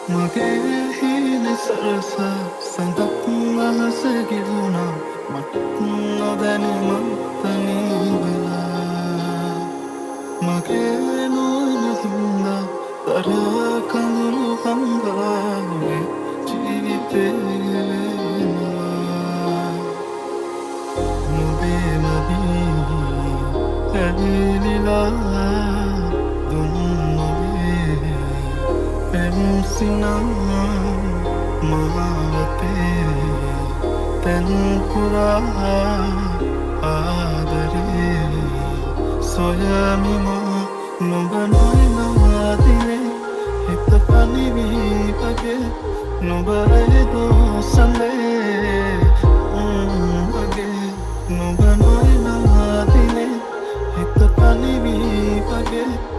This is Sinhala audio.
මගේ හින සරස සඳක් අහස ගිලුණා මට නොදැනුමත් තනි වෙලා මගේ නොවන හින්දා දර කඳුළු හංගාවේ ජීවිතේ ගෙවෙනවා නුඹේ මදී ඇලිලා දුන් නොවේ පෙම්සිනා මාවතේ තැන්පුරා ආදරේ සොයමිමා නුඹ නොයනවාදිනේ හිත පනිවී වගේ නුඹ රැදෝ සඳේ වගේ නුඹ නොයනවාදිනේ හිත පනිවී වගේ